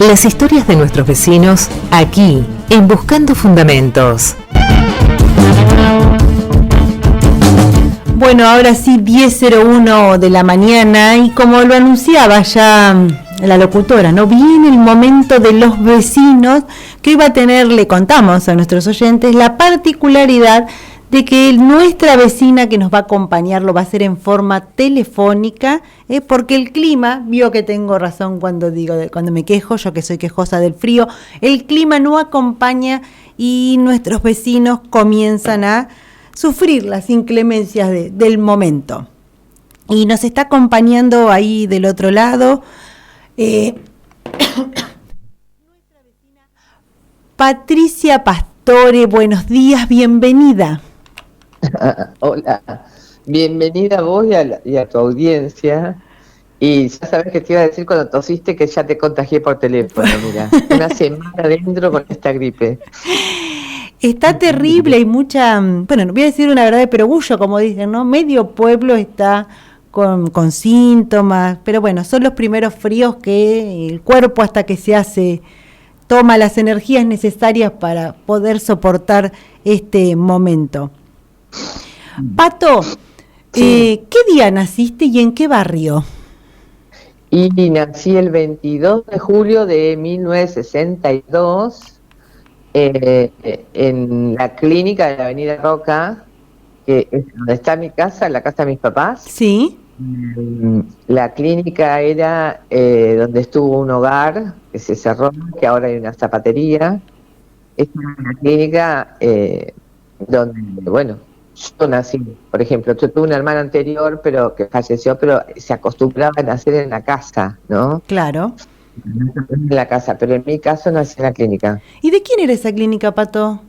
Las historias de nuestros vecinos, aquí, en Buscando Fundamentos. Bueno, ahora sí, 10:01 de la mañana, y como lo anunciaba ya la locutora, ¿no? Viene el momento de los vecinos, que hoy va a tener, le contamos a nuestros oyentes, la particularidad de que nuestra vecina que nos va a acompañar lo va a hacer en forma telefónica, porque el clima, vio que tengo razón cuando me quejo, yo que soy quejosa del frío, el clima no acompaña y nuestros vecinos comienzan a sufrir las inclemencias del momento. Y nos está acompañando ahí del otro lado nuestra vecina Patricia Pastore. Buenos días, bienvenida. Hola, bienvenida a vos y a tu audiencia. Y ya sabes que te iba a decir cuando tosiste que ya te contagié por teléfono, mira, una semana adentro con esta gripe. Está terrible, hay mucha, bueno, no voy a decir una verdad de perogullo, como dicen, ¿no? Medio pueblo está con síntomas, pero bueno, son los primeros fríos que el cuerpo, hasta que se hace, toma las energías necesarias para poder soportar este momento. Pato, ¿qué día naciste y en qué barrio? Y nací el 22 de julio de 1962 en la clínica de la Avenida Roca, que es donde está mi casa, la casa de mis papás. Sí. La clínica era donde estuvo un hogar que se cerró, que ahora hay una zapatería. Es una clínica donde, bueno, yo nací, por ejemplo, yo tuve una hermana anterior pero que falleció, pero se acostumbraba a nacer en la casa, ¿no? Claro. En la casa, pero en mi caso nací en la clínica. ¿Y de quién era esa clínica, Pato?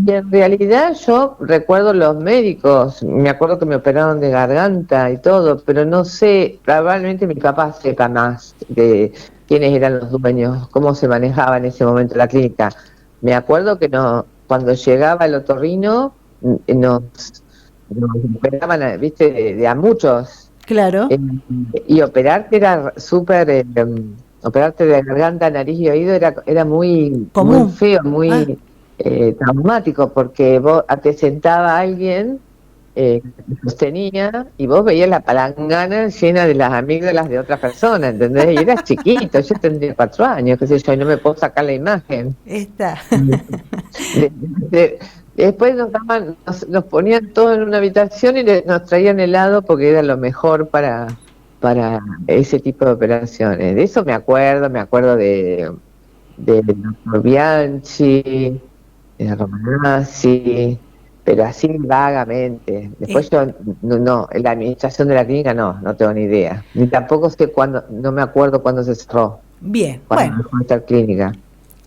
Y en realidad yo recuerdo los médicos, me acuerdo que me operaron de garganta y todo, pero no sé, probablemente mi papá sepa más de quiénes eran los dueños, cómo se manejaba en ese momento la clínica. Me acuerdo que no, cuando llegaba el otorrino nos operaban, viste, de a muchos. Claro. Y operarte era súper, operarte de garganta, nariz y oído era muy, común, muy feo, muy traumático, porque vos te sentaba alguien que sostenía y vos veías la palangana llena de las amígdalas de otra persona, ¿entendés? Y eras chiquito, yo tendría 4 años, qué sé yo, y no me puedo sacar la imagen. Después nos ponían todos en una habitación y nos traían helado porque era lo mejor para ese tipo de operaciones. De eso me acuerdo de Dr. Bianchi, de Romanazzi, pero así vagamente. Después yo, no, la administración de la clínica no tengo ni idea. Ni tampoco sé cuándo, no me acuerdo cuándo se cerró. Bien, bueno. Dejó esta clínica.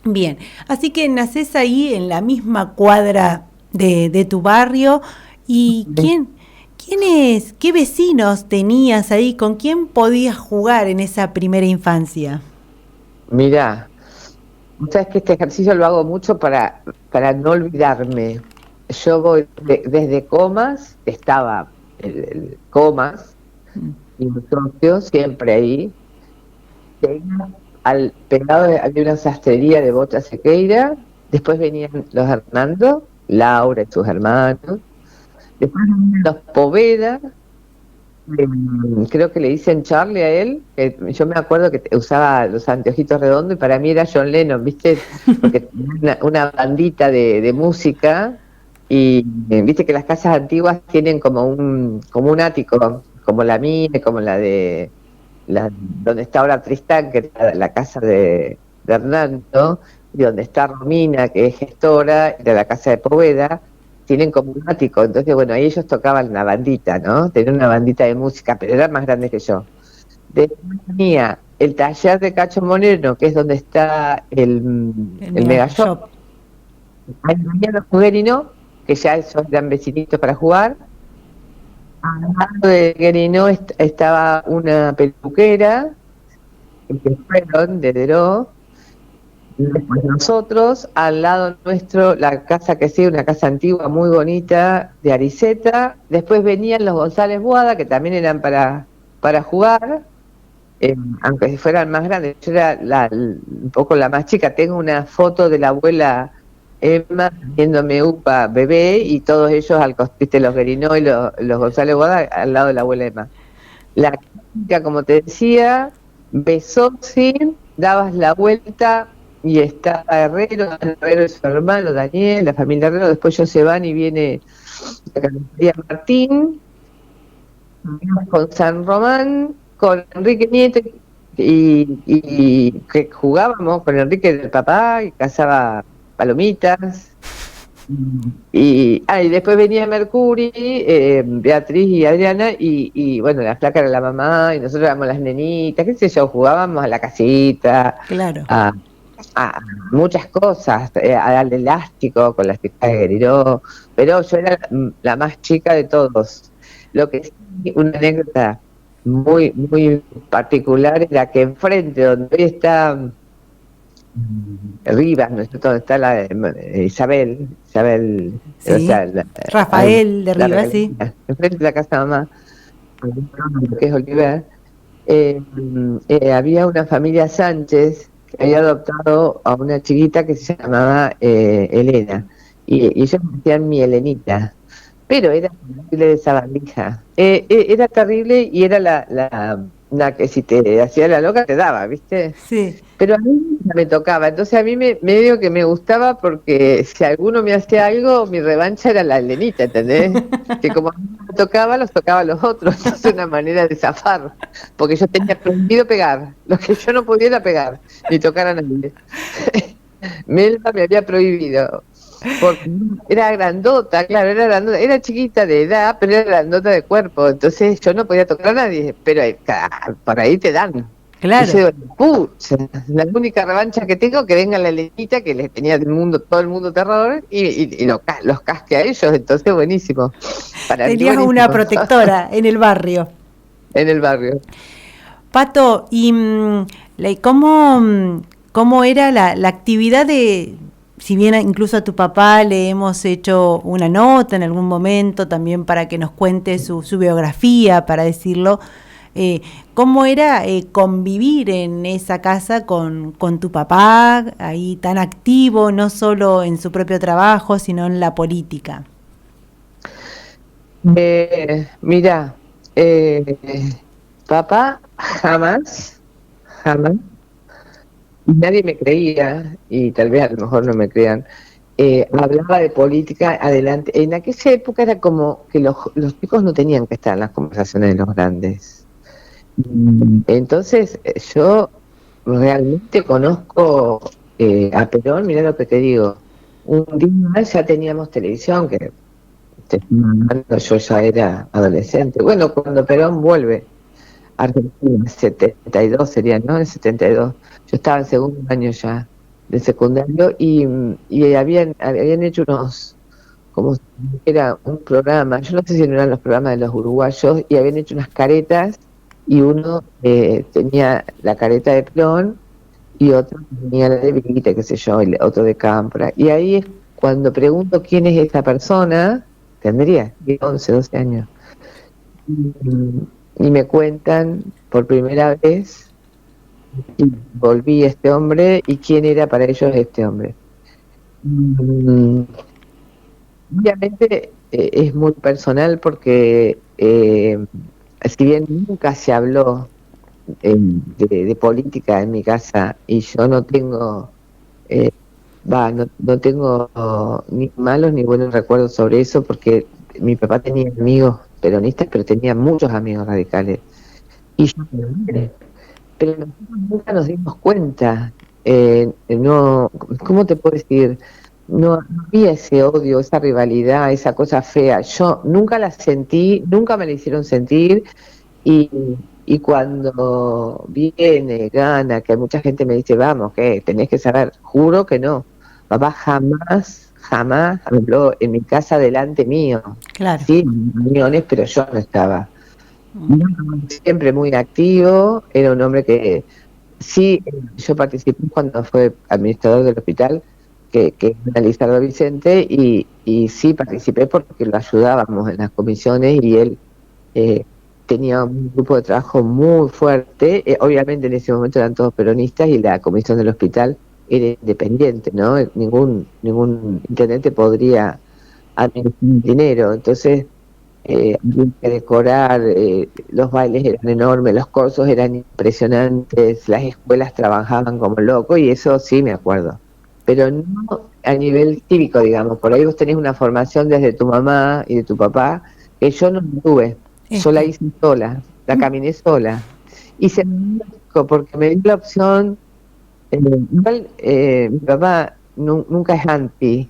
Bien, así que nacés ahí en la misma cuadra de tu barrio. ¿Y qué vecinos tenías ahí? ¿Con quién podías jugar en esa primera infancia? Mirá, sabes que este ejercicio lo hago mucho para no olvidarme. Yo voy desde Comas, estaba el Comas y los socios siempre ahí. Al pegado había una sastrería de Bota Sequeira, después venían los Hernando, Laura y sus hermanos, después venían los Poveda, creo que le dicen Charlie a él, que yo me acuerdo que usaba los anteojitos redondos y para mí era John Lennon, ¿viste? Porque tenía una bandita de música y viste que las casas antiguas tienen como un ático, como la mía, como la de donde está ahora Tristán, que es la casa de Hernando, y donde está Romina, que es gestora, de la casa de Poveda, tienen como un ático. Entonces, bueno, ahí ellos tocaban una bandita, ¿no? Tenían una bandita de música, pero eran más grandes que yo. Después tenía el taller de Cacho Moreno, que es donde está el Mega Shop. Ahí venían los Guerino, que ya esos eran vecinitos para jugar. Al lado de Guerino estaba una peluquera, que fueron de Deró. Después nosotros, al lado nuestro, la casa que sí, una casa antigua muy bonita de Ariceta. Después venían los González Boada, que también eran para jugar. aunque fueran más grandes. Yo era un poco la más chica. Tengo una foto de la abuela Emma viéndome upa bebé y todos ellos viste, los Guerinó y los González Boda al lado de la abuela Emma. La chica, como te decía, besó sin, dabas la vuelta y estaba Herrero y su hermano Daniel, la familia Herrero. Después ellos se van y viene la carnicería Martín con San Román, con Enrique Nieto, y que jugábamos con Enrique del papá y cazaba palomitas. Y después venía Mercury, Beatriz y Adriana, y bueno, la flaca era la mamá, y nosotros éramos las nenitas, qué sé yo, jugábamos a la casita, Claro. a muchas cosas, al elástico con las chicas de Gueriró, pero yo era la más chica de todos. Lo que sí, una anécdota muy, muy particular era que enfrente, donde hoy está Rivas, ¿no es cierto? Donde está la Isabel, Sí. o sea, Rafael de Rivas, sí. Enfrente de la casa de mamá, que es Oliver, había una familia Sánchez que había adoptado a una chiquita que se llamaba Elena, y ellos me decían mi Elenita, pero era terrible de sabandija. Era terrible y era la que si te hacía la loca te daba, ¿viste? Sí. Pero a mí me tocaba, entonces a mí medio que me gustaba porque si alguno me hacía algo, mi revancha era la Elenita, ¿entendés? Que como a mí me tocaba, los tocaba a los otros, entonces una manera de zafar, porque yo tenía prohibido pegar, lo que yo no podía era pegar, ni tocar a nadie. Melba me había prohibido, porque era grandota, claro, era chiquita de edad, pero era grandota de cuerpo, entonces yo no podía tocar a nadie, pero por ahí te dan. Claro. Y yo, pucha, la única revancha que tengo que venga la Elenita, que les tenía todo el mundo terror, y los casque a ellos, entonces buenísimo. Tenías una protectora en el barrio. En el barrio. Pato, ¿y cómo era la actividad de, si bien incluso a tu papá le hemos hecho una nota en algún momento también para que nos cuente su biografía, para decirlo, ¿cómo era convivir en esa casa con tu papá, ahí tan activo, no solo en su propio trabajo, sino en la política? Mira, papá jamás, nadie me creía, y tal vez a lo mejor no me crean, hablaba de política adelante. En aquella época era como que los chicos no tenían que estar en las conversaciones de los grandes. Entonces yo realmente conozco a Perón, mirá lo que te digo, un día ya teníamos televisión, que yo ya era adolescente, bueno, cuando Perón vuelve a Argentina, 72 sería, ¿no? En 72, yo estaba en segundo año ya de secundario, y habían hecho como si era un programa, yo no sé si no eran los programas de los uruguayos, y habían hecho unas caretas, y uno tenía la careta de Perón y otro tenía la de Vita, qué sé yo, y otro de Cámpora. Y ahí es cuando pregunto quién es esta persona, tendría 11, 12 años, y me cuentan por primera vez, y volví a este hombre y quién era para ellos este hombre. Obviamente es muy personal porque si bien nunca se habló de política en mi casa, y yo no tengo no tengo ni malos ni buenos recuerdos sobre eso, porque mi papá tenía amigos peronistas, pero tenía muchos amigos radicales, y yo también. Pero nosotros nunca nos dimos cuenta, no, ¿cómo te puedo decir? No había ese odio, esa rivalidad, esa cosa fea. Yo nunca la sentí, nunca me la hicieron sentir, y cuando viene, gana, que mucha gente me dice, vamos, que tenés que saber, juro que no. Papá jamás habló en mi casa delante mío. Claro. Sí, en reuniones, pero yo no estaba. Siempre muy activo, era un hombre que sí, yo participé cuando fue administrador del hospital, que era Lizardo Vicente, y sí participé porque lo ayudábamos en las comisiones, y él tenía un grupo de trabajo muy fuerte. Obviamente en ese momento eran todos peronistas y la comisión del hospital era independiente, ¿no? Ningún intendente podría administrar dinero. Entonces, había que decorar, los bailes eran enormes, los cursos eran impresionantes, las escuelas trabajaban como locos, y eso sí me acuerdo. Pero no a nivel cívico, digamos. Por ahí vos tenés una formación desde tu mamá y de tu papá que yo no tuve. Yo la hice sola, la caminé sola. Hice porque me dio la opción. Igual, mi papá nunca es anti.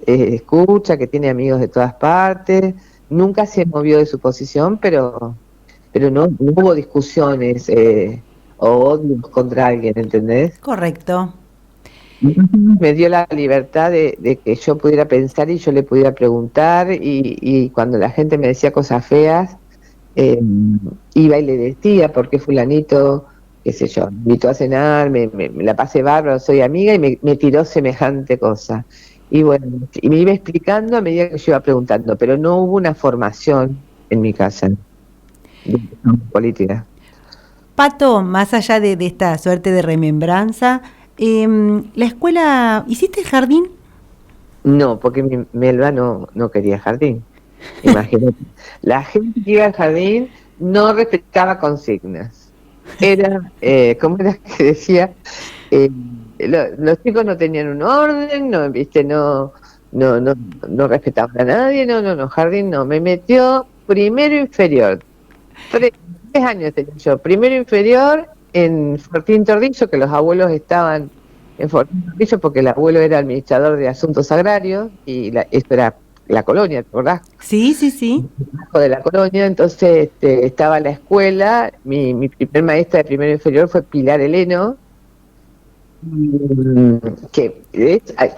Escucha, que tiene amigos de todas partes, nunca se movió de su posición, pero no hubo discusiones o odios contra alguien, ¿entendés? Correcto. Me dio la libertad de que yo pudiera pensar y yo le pudiera preguntar, y cuando la gente me decía cosas feas, iba y le decía: ¿por qué fulanito, qué sé yo, me invitó a cenar, me la pasé bárbaro, soy amiga, y me tiró semejante cosa? Y bueno, y me iba explicando a medida que yo iba preguntando, pero no hubo una formación en mi casa de política. Pato, más allá de esta suerte de remembranza, la escuela, ¿hiciste el jardín? No, porque mi Melba no quería jardín. Imagínate. La gente que iba al jardín no respetaba consignas. Era, ¿cómo era que decía? Los chicos no tenían un orden, no, viste, no respetaban a nadie, no, jardín no. Me metió primero inferior. 3 años tenía yo. Primero inferior en Fortín Tordillo, que los abuelos estaban en Fortín Tordillo porque el abuelo era administrador de asuntos agrarios, y esto era la colonia, ¿te acordás? Sí, sí, sí. De la colonia. Entonces estaba la escuela. Mi primer maestra de primero inferior fue Pilar Heleno, que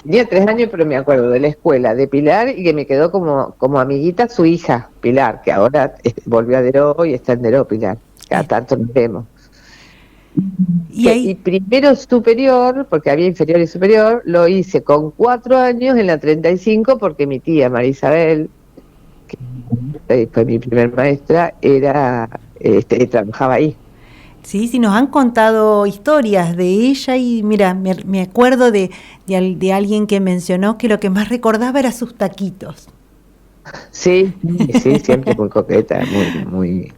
tenía 3 años, pero me acuerdo de la escuela de Pilar, y que me quedó como amiguita su hija Pilar, que ahora volvió a Deró y está en Deró Pilar, cada tanto nos vemos. Y primero superior, porque había inferior y superior, lo hice con 4 años en la 35, porque mi tía María Isabel, que fue mi primer maestra, trabajaba ahí. Sí, sí, nos han contado historias de ella, y mira, me acuerdo de alguien que mencionó que lo que más recordaba era sus taquitos. Sí, siempre muy coqueta, muy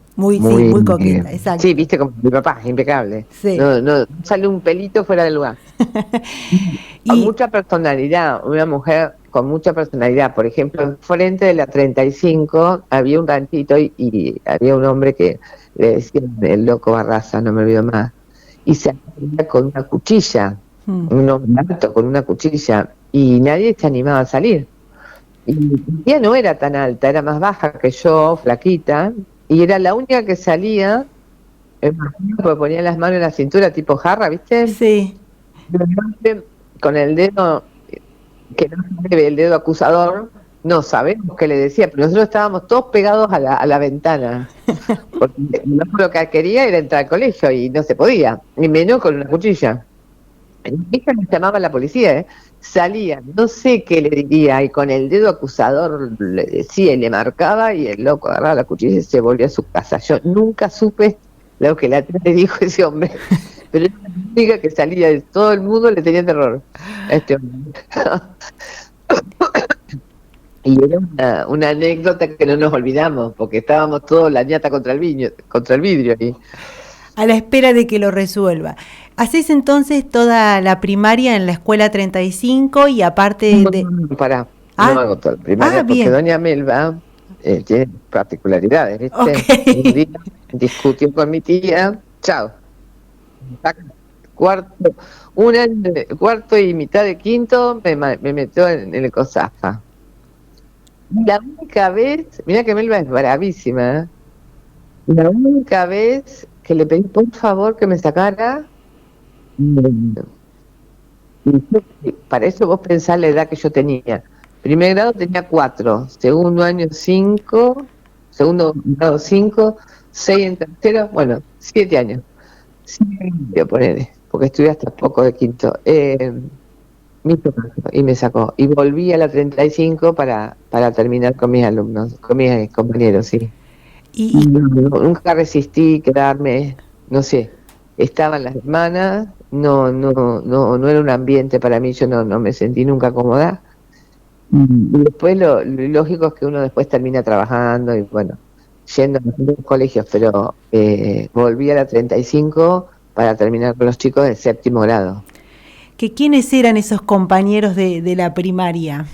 coqueta, exacto. Sí, viste, como mi papá, impecable. Sí. No sale un pelito fuera del lugar. Con mucha personalidad, una mujer con mucha personalidad. Por ejemplo, enfrente de la 35 había un ranchito, y había un hombre que le decían el Loco Barraza, no me olvido más, y se salía con una cuchilla, un hombre alto con una cuchilla, y nadie se animaba a salir. Y mi tía no era tan alta, era más baja que yo, flaquita, y era la única que salía, porque ponía las manos en la cintura tipo jarra, ¿viste? Sí. Con el dedo, que no se ve, el dedo acusador, no sabemos qué le decía, pero nosotros estábamos todos pegados a la ventana, porque lo que quería era entrar al colegio y no se podía, ni menos con una cuchilla. Mi hija nos llamaba a la policía, salía, no sé qué le diría, y con el dedo acusador le decía y le marcaba, y el loco agarraba la cuchilla y se volvió a su casa. Yo nunca supe lo que le dijo ese hombre, pero era la única que salía, de todo el mundo le tenía terror a este hombre. Y era una anécdota que no nos olvidamos, porque estábamos todos la ñata contra el vidrio. Y a la espera de que lo resuelva. ¿Hacés entonces toda la primaria en la escuela 35 y aparte no hago toda la primaria, porque bien. doña Melba tiene particularidades, ¿viste? Okay. Un día discutió con mi tía, chao. Cuarto y mitad de quinto me metió en el COSAFA. La única vez, mira que Melba es bravísima, la única vez que le pedí por favor que me sacara, y para eso vos pensás la edad que yo tenía. Primer grado tenía 4, segundo año 5, segundo grado 5, 6 en tercero, bueno, 7 años. 7 ponele, porque estudié hasta poco de quinto. Y me sacó. Y volví a la 35 para terminar con mis alumnos, con mis compañeros, sí. Y, Nunca resistí quedarme, no sé, estaban las hermanas, no era un ambiente para mí, yo no me sentí nunca cómoda. Y después lo lógico es que uno después termina trabajando y bueno, yendo a los colegios, pero volví a la 35 para terminar con los chicos de séptimo grado. ¿Quiénes eran esos compañeros de la primaria?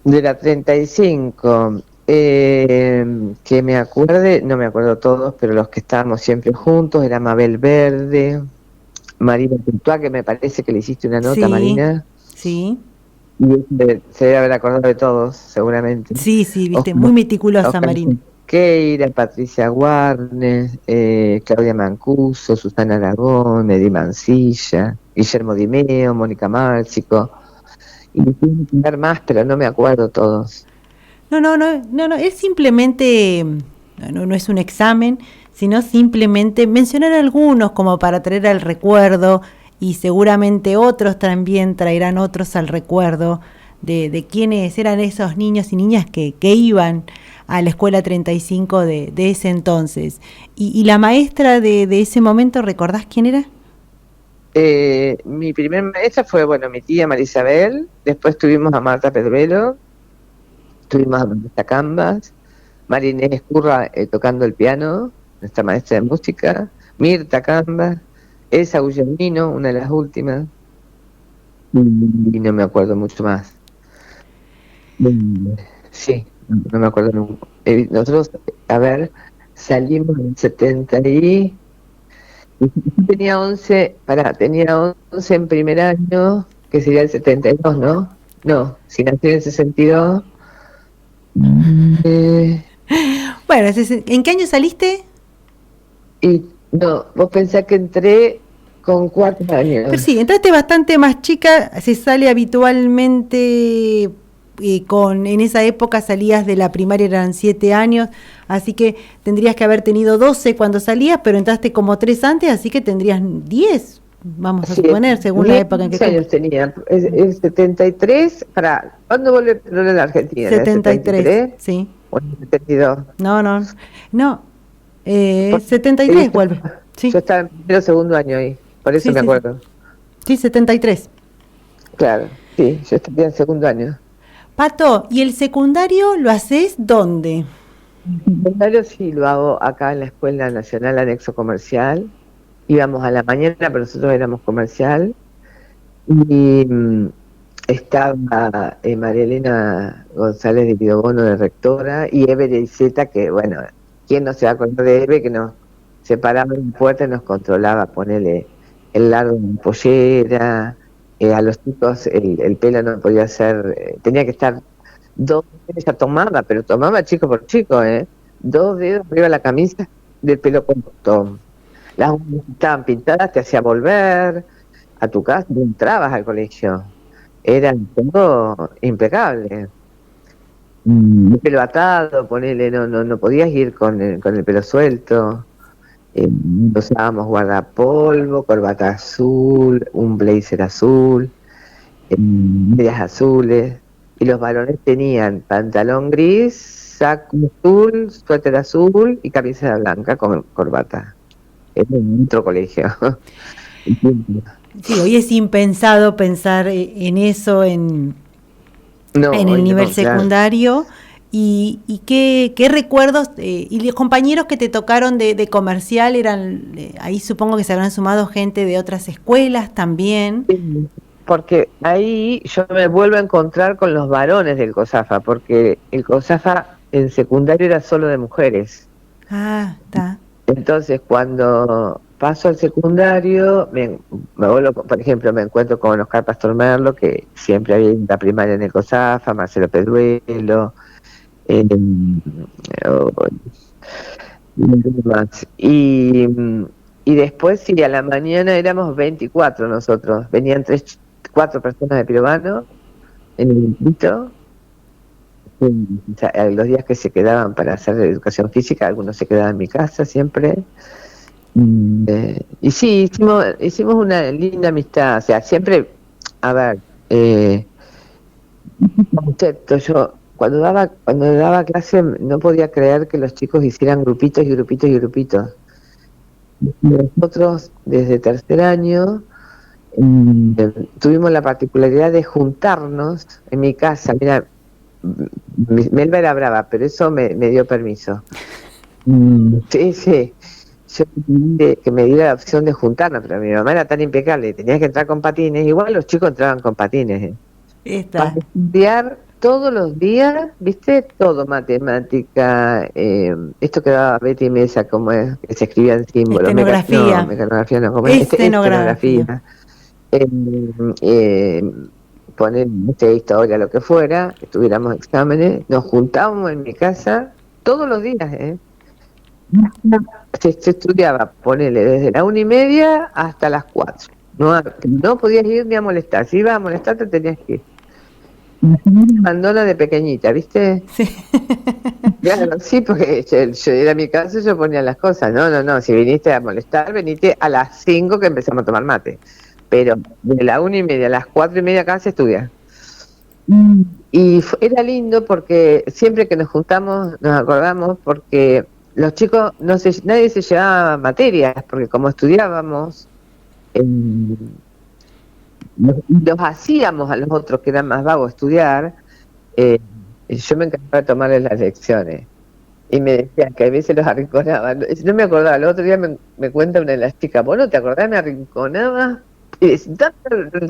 De la 35, que me acuerde, no me acuerdo todos, pero los que estábamos siempre juntos, era Mabel Verde, Marina Courtois, que me parece que le hiciste una nota, Sí, Marina. sí. Y se debe haber acordado de todos, seguramente. Sí, viste, muy meticulosa, Oscar Marina. Keira, Patricia Warnes, Claudia Mancuso, Susana Aragón, Eddie Mancilla, Guillermo Dimeo, Mónica Márcico, y me tienen que dar más, pero no me acuerdo todos. No, es simplemente, no es un examen, sino simplemente mencionar algunos como para traer al recuerdo, y seguramente otros también traerán otros al recuerdo de quiénes eran esos niños y niñas que iban a la escuela 35 de ese entonces. Y la maestra de ese momento, ¿recordás quién era? Mi primer maestra fue, bueno, mi tía Marisabel, después tuvimos a Marta Pedrero, tuvimos a Marta Cambas, María Inés Escurra tocando el piano, nuestra maestra de música, Mirta Cambas, Elsa Guillermino, una de las últimas, y no me acuerdo mucho más. Sí, no me acuerdo nunca. Nosotros, a ver, salimos en 70 y tenía 11, tenía 11 en primer año, que sería el 72, ¿no? No, si nací en el 62. Bueno, ¿en qué año saliste? Y no, vos pensás que entré con 4 años. Pero sí, entraste bastante más chica, se sale habitualmente, en esa época salías de la primaria, eran 7 años, así que tendrías que haber tenido 12 cuando salías, pero entraste como 3 antes, así que tendrías 10, vamos a suponer, según la época en que años tenía, el 73, ¿cuándo volvió a la Argentina? 73, sí. ¿O en el 72? No, 73 vuelve. Sí. Yo estaba en primero o segundo año ahí, por eso me acuerdo. Sí, 73. Claro, sí, yo estaba en segundo año. Pato, ¿y el secundario lo haces dónde? El secundario sí lo hago acá en la Escuela Nacional Anexo Comercial. Íbamos a la mañana, pero nosotros éramos comercial. Y estaba María Elena González de Pidobono de rectora, y Eve de Iseta, que bueno, ¿quién no se va a acordar de Eve? Que nos separaba en puerta y nos controlaba, ponerle el largo en pollera, a los chicos el pelo no podía ser, tenía que estar 2 dedos, ella tomaba, pero tomaba chico por chico, 2 dedos arriba de la camisa del pelo corto. Las uñas estaban pintadas, te hacía volver a tu casa, no entrabas al colegio. Eran todo impecable. El pelo atado, ponele, no podías ir con el pelo suelto. Usábamos guardapolvo, corbata azul, un blazer azul, medias azules, y los varones tenían pantalón gris, saco azul, suéter azul y camisa blanca con corbata. Es otro colegio. Sí, hoy es impensado pensar en eso en el nivel secundario. Claro. ¿Y qué recuerdos y los compañeros que te tocaron de comercial eran? Ahí supongo que se habrán sumado gente de otras escuelas también. Sí, porque ahí yo me vuelvo a encontrar con los varones del COSAFA, porque el COSAFA en secundario era solo de mujeres. Ah, está. Entonces cuando paso al secundario, por ejemplo, me encuentro con Oscar Pastor Merlo, que siempre había ido a la primaria en el COSAFA, Marcelo Pedruelo, y después sí, a la mañana éramos 24 nosotros, venían 4 personas de Pirovano en el distrito. Los días que se quedaban para hacer educación física, algunos se quedaban en mi casa siempre. Y sí, hicimos una linda amistad, o sea, siempre, a ver, concepto, yo cuando daba clase no podía creer que los chicos hicieran grupitos y grupitos y grupitos. Nosotros desde tercer año tuvimos la particularidad de juntarnos en mi casa. Mira, Melba era brava, pero eso me dio permiso. Sí, sí. Yo que me diera la opción de juntarnos, pero mi mamá era tan impecable, tenías que entrar con patines, igual los chicos entraban con patines. Para estudiar todos los días, ¿viste? Todo, matemática, esto que daba Betty Mesa, como es, que se escribía en símbolos. Mecanografía no, como estenografía. Poner historia, lo que fuera, que tuviéramos exámenes, nos juntábamos en mi casa todos los días, Se estudiaba, ponele, desde la 1:30 hasta las 4. No podías ir ni a molestar. Si ibas a molestar, te tenías que ir. Mandona de pequeñita, ¿viste? Sí. Claro, sí, porque yo era mi casa y yo ponía las cosas. No, si viniste a molestar, venite a las 5 que empezamos a tomar mate. Pero de la 1:30 a las 4:30 acá se estudia. Y era lindo porque siempre que nos juntamos nos acordamos, porque los chicos, nadie se llevaba materias, porque como estudiábamos, los hacíamos a los otros que eran más vagos estudiar. Yo me encargaba de tomarles las lecciones y me decían que a veces los arrinconaban. No me acordaba, el otro día me cuenta una de las chicas: ¿vos no te acordás? Me arrinconaba y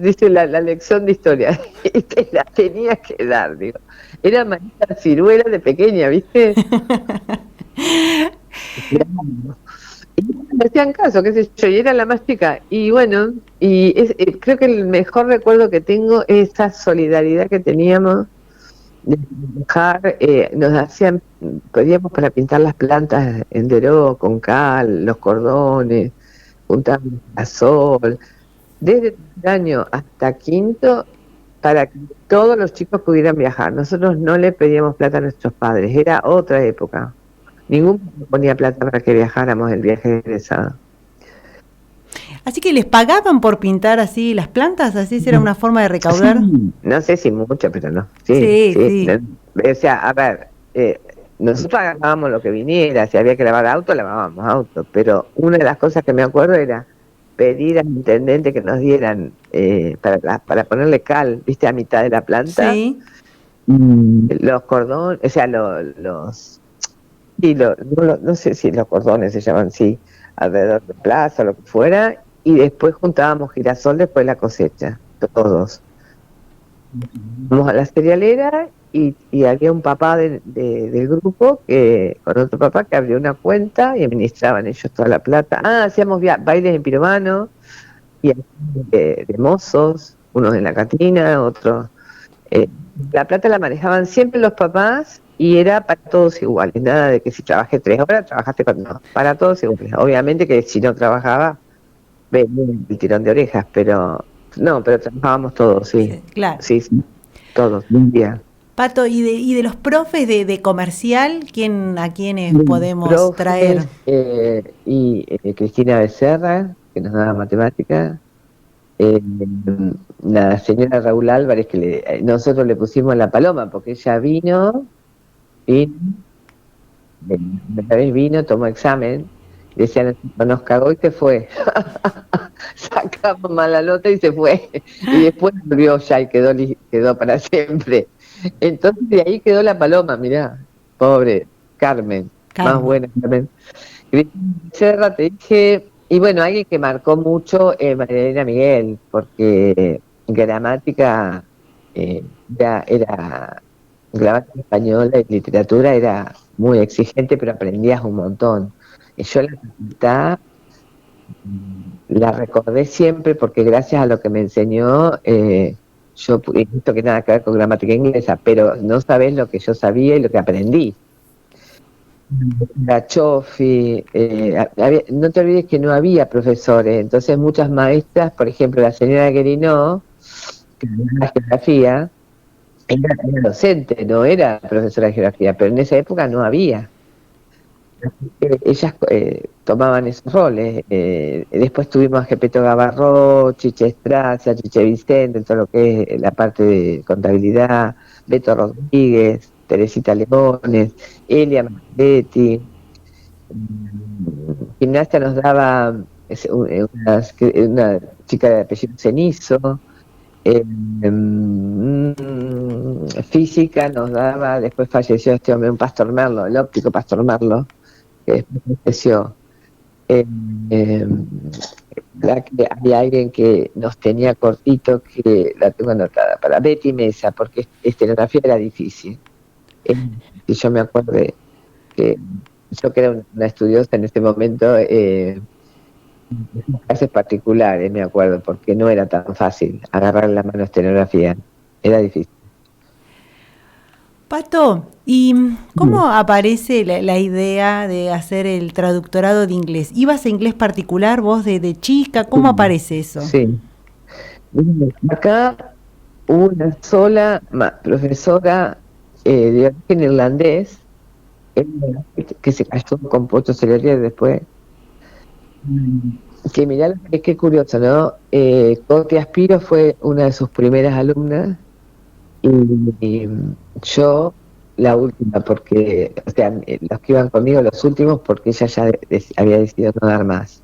dice la lección de historia y te la tenía que dar, digo. Era Marita Ciruela de pequeña, ¿viste? Y me hacían caso, qué sé yo, y era la más chica. Y bueno, creo que el mejor recuerdo que tengo es esa solidaridad que teníamos de dibujar. Nos hacían, pedíamos para pintar las plantas en Deró con cal, los cordones, juntábamos a sol, desde el año hasta quinto, para que todos los chicos pudieran viajar. Nosotros no le pedíamos plata a nuestros padres, era otra época. Ningún ponía plata para que viajáramos el viaje de egresado. Así que les pagaban por pintar así las plantas, así era una forma de recaudar. Sí. No sé si mucho, pero no. Sí. O sea, a ver, nosotros agarrábamos lo que viniera, si había que lavar auto, lavábamos auto, pero una de las cosas que me acuerdo era pedir al intendente que nos dieran para ponerle cal, ¿viste? A mitad de la planta. Sí. Los cordones, o sea, no sé si los cordones se llaman así, alrededor de plaza o lo que fuera, y después juntábamos girasol después de la cosecha, todos. Vamos a la cerealera y había un papá del grupo con otro papá que abrió una cuenta y administraban ellos toda la plata. Hacíamos bailes en piromano y de mozos, unos en la Catrina, otros. La plata la manejaban siempre los papás y era para todos iguales, nada de que si trabajé 3 horas, trabajaste 4, no, para todos iguales. Obviamente que si no trabajaba, venía el tirón de orejas, pero trabajábamos todos, sí. Claro. Sí, todos, un día. Pato, ¿y de los profes de comercial, a quiénes podemos traer? Cristina Becerra, que nos daba matemática. La señora Raúl Álvarez, que nosotros le pusimos la paloma, porque ella vino, tomó examen, decían, nos cagó y se fue. Sacamos mala nota y se fue. Y después volvió ya y quedó para siempre. Entonces de ahí quedó la paloma, mirá, pobre Carmen. Más buena Carmen. Cristina Becerra, te dije. Y bueno, alguien que marcó mucho, María Miguel, porque gramática era gramática española y literatura era muy exigente, pero aprendías un montón. Y yo la facultad la recordé siempre porque gracias a lo que me enseñó, yo he visto que nada que ver con gramática inglesa, pero no sabés lo que yo sabía y lo que aprendí. La Chofi, no te olvides que no había profesores, entonces muchas maestras, por ejemplo la señora Guerinó, que era la geografía, era docente, no era profesora de geografía, pero en esa época no había. Ellas tomaban esos roles. Después tuvimos a Gepeto Gavarro, Chiche Estracia, Chiche Vicente, todo lo que es la parte de contabilidad, Beto Rodríguez. Teresita Leones, Elia Marchetti. Gimnasia nos daba una chica de apellido Cenizo. Física nos daba, después falleció este hombre, un Pastor Merlo, el óptico Pastor Merlo, que después falleció. Había alguien que nos tenía cortito, que la tengo anotada, para Betty Mesa, porque estenografía era difícil. Y yo me acuerdo que yo, que era una estudiosa en ese momento, clases particulares, me acuerdo, porque no era tan fácil agarrar la mano estenografía, era difícil. Pato, ¿y cómo aparece la idea de hacer el traductorado de inglés? ¿Ibas a inglés particular vos de chica? ¿Cómo aparece eso? Sí. Acá hubo una sola profesora de origen irlandés, que se casó con Pocho Celerrier después, que mirá, qué curioso, ¿no? Coti Aspiro fue una de sus primeras alumnas y yo la última, porque, o sea, los que iban conmigo los últimos, porque ella ya había decidido no dar más.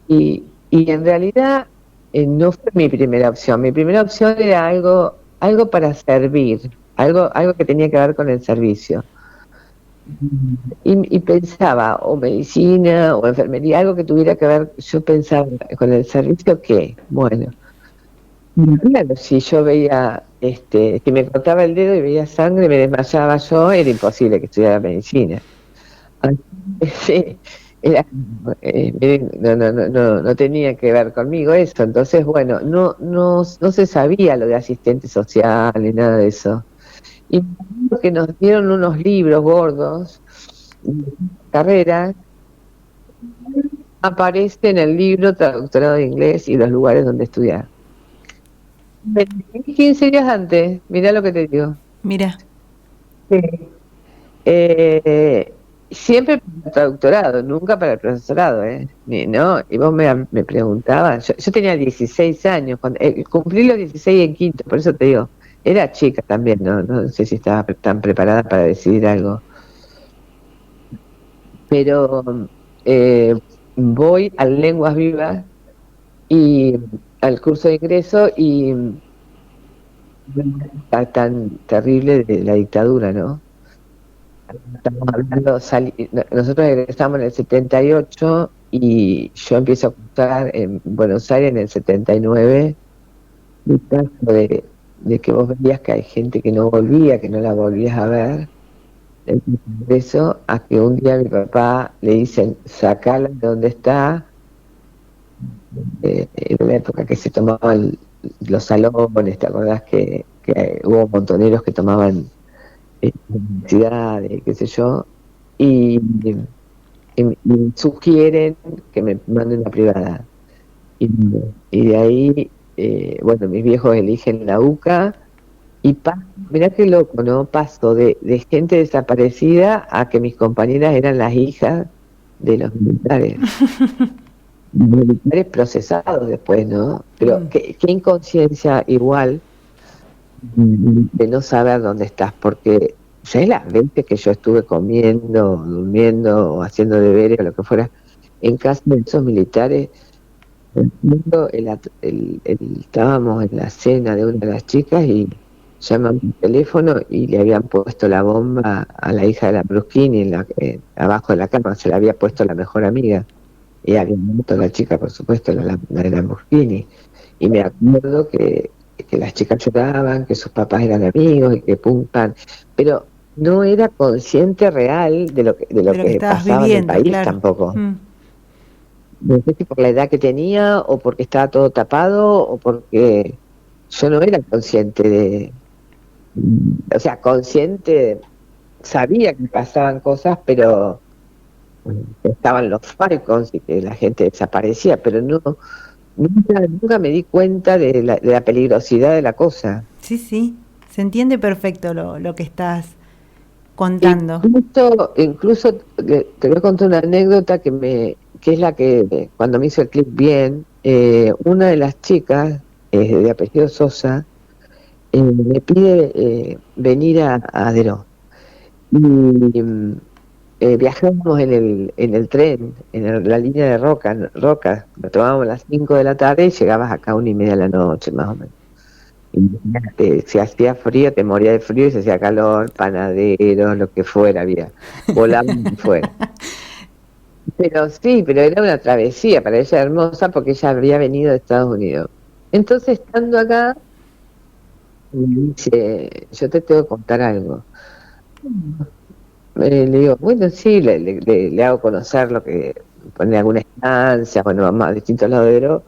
Y en realidad no fue mi primera opción. Mi primera opción era algo para servir, algo que tenía que ver con el servicio. Y pensaba, o medicina, o enfermería, algo que tuviera que ver, yo pensaba con el servicio, que, bueno, claro, si yo veía, si me cortaba el dedo y veía sangre, me desmayaba yo, era imposible que estudiara medicina. Sí, era, no tenía que ver conmigo eso. Entonces, bueno, no se sabía lo de asistente social ni nada de eso. Y que nos dieron unos libros gordos de carrera, aparece en el libro Traductorado de Inglés y los lugares donde estudiar. 15 días antes, mirá lo que te digo. Mira. Sí. Siempre para el traductorado, nunca para el profesorado, ¿no? Y vos me preguntabas, yo tenía 16 años, cuando, cumplí los 16 en quinto, por eso te digo, era chica también, no sé si estaba tan preparada para decidir algo. Pero voy a Lenguas Vivas y al curso de ingreso, y está tan terrible de la dictadura, ¿no? Estamos hablando, nosotros egresamos en el 78 y yo empiezo a cursar en Buenos Aires en el 79, y caso de que vos veías que hay gente que no volvía, que no la volvías a ver, eso, a que un día a mi papá le dicen, sacala de donde está. En la época que se tomaban los salones, ¿te acordás que hubo montoneros que tomaban universidades, qué sé yo, y sugieren que me manden una privada, y de ahí bueno, mis viejos eligen la UCA, y mirá qué loco, ¿no? Paso de gente desaparecida a que mis compañeras eran las hijas de los militares. Militares procesados después, ¿no? Pero qué inconsciencia igual de no saber dónde estás, porque ya es las veces que yo estuve comiendo, durmiendo, o haciendo deberes, o lo que fuera, en casa de esos militares. Estábamos en la cena de una de las chicas y llaman por teléfono y le habían puesto la bomba a la hija de la Bruschini abajo de la cama, se la había puesto la mejor amiga. Y había muerto la chica, por supuesto, la de la Bruschini. Y me acuerdo que las chicas lloraban, que sus papás eran amigos y que pum, pan. Pero no era consciente real de lo que pasaba viviendo, en el país, claro. Tampoco. No sé si por la edad que tenía, o porque estaba todo tapado, o porque yo no era consciente consciente, sabía que pasaban cosas, pero estaban los Falcons y que la gente desaparecía, pero nunca me di cuenta de la peligrosidad de la cosa. Sí, se entiende perfecto lo que estás contando. Incluso te voy a contar una anécdota que es la que cuando me hizo el clic bien, una de las chicas de apellido Sosa, me pide venir a Deró. Y viajábamos en el tren, la línea de Roca, lo tomábamos a las 5 de la tarde y llegabas acá a 1:30 de la noche, más o menos. Imagínate, si hacía frío, te moría de frío, y si hacía calor, panaderos, lo que fuera, había. Volábamos fuera. Pero sí, pero era una travesía para ella hermosa porque ella había venido de Estados Unidos. Entonces, estando acá, me dice, yo te tengo que contar algo. Le digo, bueno, sí, le hago conocer lo que, pone alguna estancia, bueno, vamos a distintos lados de Oro.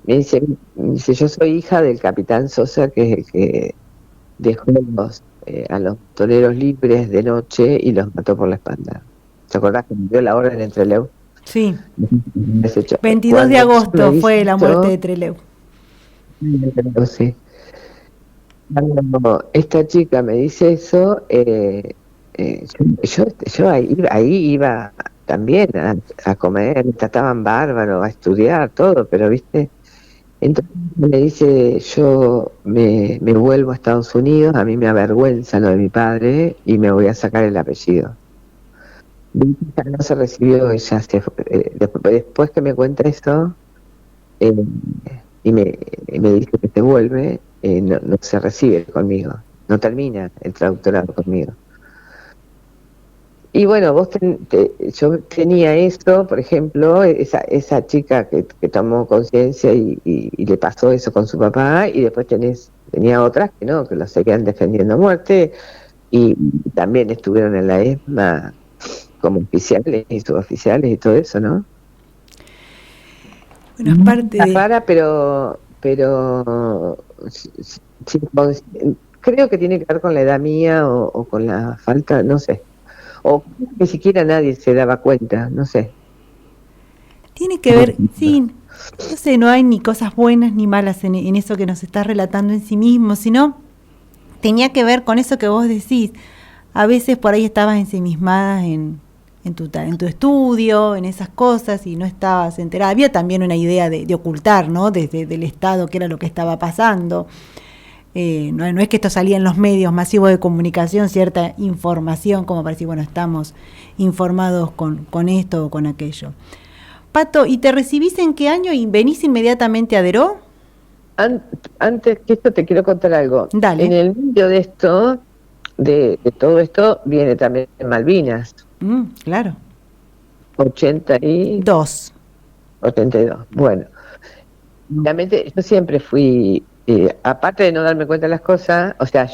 Me dice, yo soy hija del capitán Sosa, que es el que dejó a los toreros libres de noche y los mató por la espalda. ¿Te acordás que me dio la orden en Trelew? Sí. 22 Cuando de agosto fue esto, la muerte de Trelew. Sí. Cuando esta chica me dice eso, yo ahí iba también a comer, me trataban bárbaro, a estudiar, todo, pero viste, entonces me dice, yo me vuelvo a Estados Unidos, a mí me avergüenza lo de mi padre y me voy a sacar el apellido. Ella no se recibió, ella después que me cuenta esto, eh, y me dice que se vuelve, no se recibe conmigo, no termina el traductorado conmigo. Y bueno, yo tenía eso, por ejemplo, esa chica que tomó conciencia y le pasó eso con su papá, y después tenía otras que no, que lo seguían defendiendo a muerte, y también estuvieron en la ESMA como oficiales y suboficiales y todo eso, ¿no? Bueno, es parte de... Rara, pero sí, creo que tiene que ver con la edad mía o con la falta, no sé. O ni siquiera nadie se daba cuenta, no sé. Tiene que ver, sí, no sé, no hay ni cosas buenas ni malas en eso que nos estás relatando en sí mismo, sino tenía que ver con eso que vos decís. A veces por ahí estabas ensimismada en tu estudio, en esas cosas, y no estabas enterada. Había también una idea de ocultar, ¿no? Desde el Estado qué era lo que estaba pasando. No es que esto salía en los medios masivos de comunicación, cierta información, como para decir, bueno, estamos informados con esto o con aquello. Pato, ¿y te recibís en qué año y venís inmediatamente a Deró? Antes que esto te quiero contar algo. Dale. En el medio de esto, de todo esto, viene también Malvinas. Claro. 82. Bueno, realmente yo siempre fui, aparte de no darme cuenta de las cosas, o sea,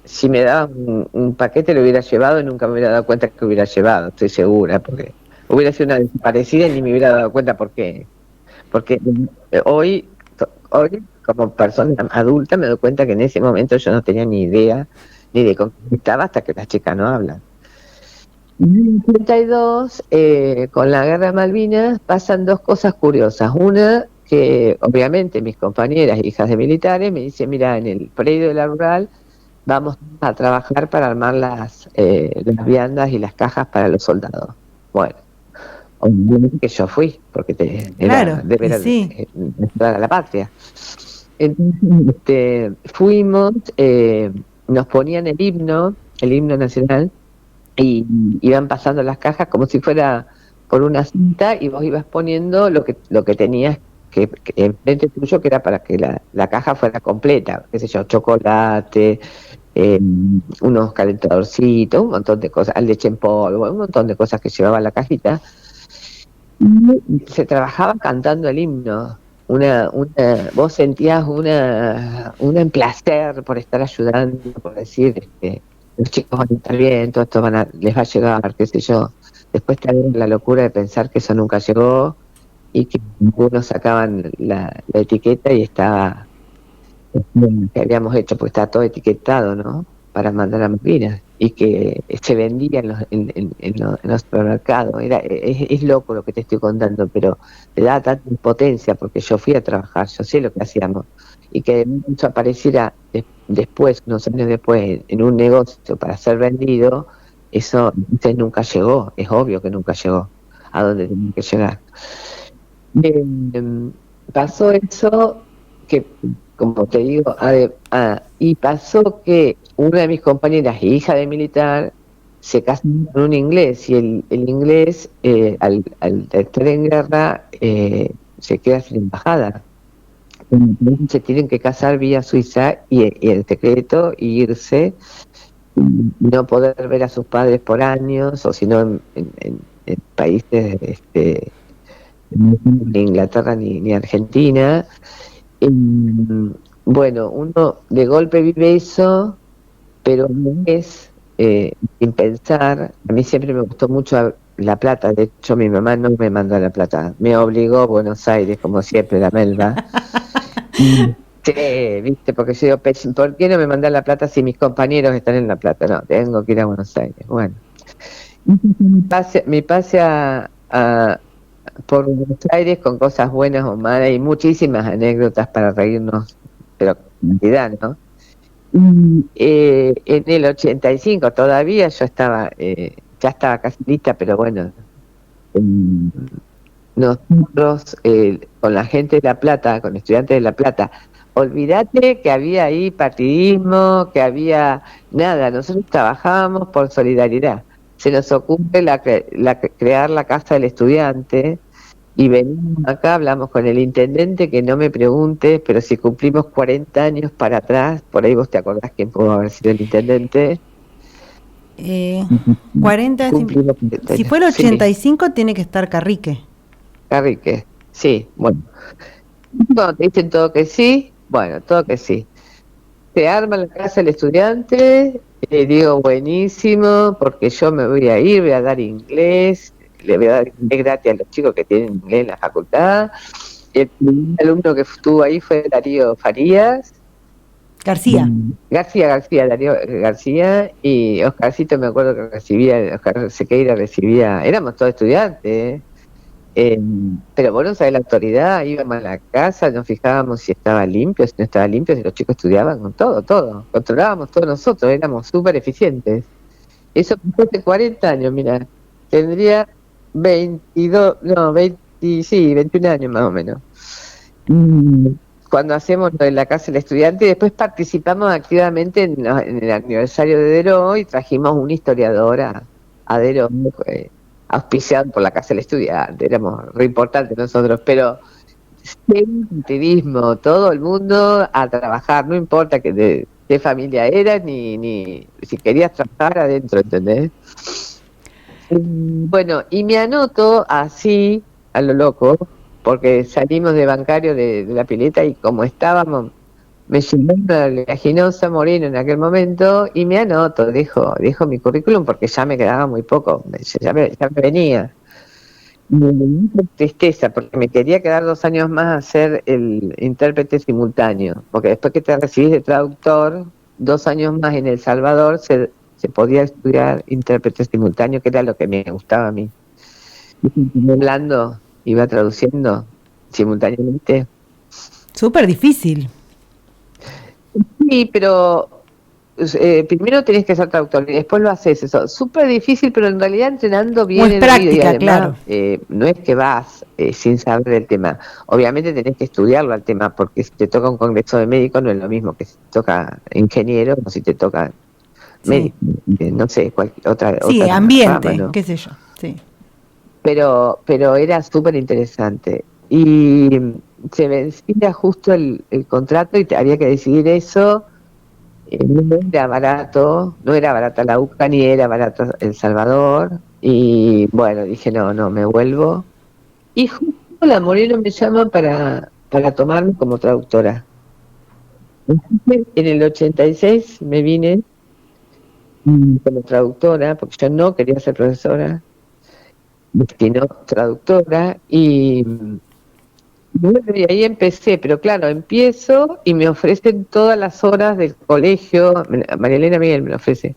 si me daban un paquete lo hubiera llevado y nunca me hubiera dado cuenta que hubiera llevado, estoy segura, porque hubiera sido una desaparecida y ni me hubiera dado cuenta por qué. Porque hoy como persona adulta me doy cuenta que en ese momento yo no tenía ni idea ni de con quién estaba hasta que las chicas no hablan. En el 32, con la guerra de Malvinas, pasan dos cosas curiosas. Una, que obviamente mis compañeras, hijas de militares, me dicen, mira, en el predio de la rural vamos a trabajar para armar las viandas y las cajas para los soldados. Bueno, obviamente que yo fui, porque Claro, era sí. a la patria. Entonces, fuimos, nos ponían el himno nacional, y iban pasando las cajas como si fuera por una cinta, y vos ibas poniendo lo que tenías que enfrente tuyo, que era para que la caja fuera completa, qué sé yo, chocolate, unos calentadorcitos, un montón de cosas, leche en polvo, un montón de cosas que llevaba la cajita. Y se trabajaba cantando el himno. Vos sentías un placer por estar ayudando, por decir, los chicos van a estar bien, todo esto les va a llegar, qué sé yo. Después también la locura de pensar que eso nunca llegó, y que algunos sacaban la etiqueta y estaba que habíamos hecho, pues está todo etiquetado, ¿no? Para mandar a Malvinas, y que se vendía en los supermercados. Es loco lo que te estoy contando, pero te da tanta impotencia, porque yo fui a trabajar, yo sé lo que hacíamos, y que eso apareciera después, unos años después, en un negocio para ser vendido, eso entonces nunca llegó, es obvio que nunca llegó a donde tenía que llegar. Pasó eso, que, como te digo, y pasó que una de mis compañeras, hija de militar, se casó con un inglés, y el inglés, al estar en guerra, se queda sin embajada. Se tienen que casar vía Suiza y el secreto, y irse, y no poder ver a sus padres por años, o si no en países, ni Inglaterra ni Argentina. Y, bueno, uno de golpe vive eso, pero no es, sin pensar. A mí siempre me gustó mucho La Plata. De hecho, mi mamá no me mandó a La Plata, me obligó a Buenos Aires, como siempre, la Melba. Sí, viste, porque yo digo, ¿por qué no me mandé a La Plata si mis compañeros están en La Plata? No, tengo que ir a Buenos Aires. Bueno, mi pase por Buenos Aires, con cosas buenas o malas, y muchísimas anécdotas para reírnos, pero con cantidad, ¿no? Y en el 85 todavía yo estaba, ya estaba casi lista, pero bueno, nosotros, con la gente de La Plata, con estudiantes de La Plata, olvídate que había ahí partidismo, que había nada. Nosotros trabajábamos por solidaridad. Se nos ocurre crear la Casa del Estudiante, y venimos acá, hablamos con el intendente, que no me preguntes, pero si cumplimos 40 años para atrás, por ahí vos te acordás quién pudo haber sido el intendente. 40, si fuera 85, sí. Tiene que estar Carrique. Carrique, sí, bueno. Cuando te dicen todo que sí, bueno, todo que sí. Se arma la Casa del Estudiante, digo, buenísimo, porque yo me voy a ir, voy a dar inglés, le voy a dar inglés gratis a los chicos que tienen inglés en la facultad. El primer alumno que estuvo ahí fue Darío Farías. Darío García, y Oscarcito, me acuerdo que Oscar Sequeira recibía, éramos todos estudiantes, pero vos no sabés la autoridad, íbamos a la casa, nos fijábamos si estaba limpio, si no estaba limpio, si los chicos estudiaban, con todo, controlábamos todos nosotros, éramos súper eficientes. Eso fue hace 40 años, mira, tendría 22, no, 20, sí, 21 años más o menos. Cuando hacemos lo de la Casa del Estudiante, y después participamos activamente en el aniversario de Deró, y trajimos una historiadora a Deró, auspiciado por la Casa del Estudiante. Éramos re importantes nosotros, pero sin partidismo, todo el mundo a trabajar, no importa que de qué familia eras, ni si querías trabajar adentro, ¿entendés? Bueno, y me anoto así, a lo loco, porque salimos de bancario de la pileta, y como estábamos, me llegó una oleaginosa Moreno en aquel momento, y me anoto, dejo mi currículum, porque ya me quedaba muy poco, ya me venía. Me dio tristeza, porque me quería quedar 2 años más a hacer el intérprete simultáneo, porque después que te recibís de traductor, 2 años más en El Salvador se podía estudiar intérprete simultáneo, que era lo que me gustaba a mí. Hablando, iba traduciendo simultáneamente. Súper difícil. Sí, pero primero tenés que ser traductor y después lo haces eso. Súper difícil, pero en realidad entrenando bien es práctica, y además, claro. No es que vas sin saber del tema. Obviamente tenés que estudiarlo al tema, porque si te toca un congreso de médicos no es lo mismo que si te toca ingeniero o si te toca médico, no sé, otra ambiente, rama, ¿no? Qué sé yo, sí. Pero era súper interesante. Y se vencía justo el contrato, y había que decidir eso. No era barata la UCA, ni era barato El Salvador. Y bueno, dije, no, me vuelvo. Y justo la Moreno me llama para tomarme como traductora. Entonces, en el 86 me vine como traductora, porque yo no quería ser profesora, sino traductora, y bueno, y ahí empecé. Pero claro, empiezo y me ofrecen todas las horas del colegio. María Elena Miguel me lo ofrece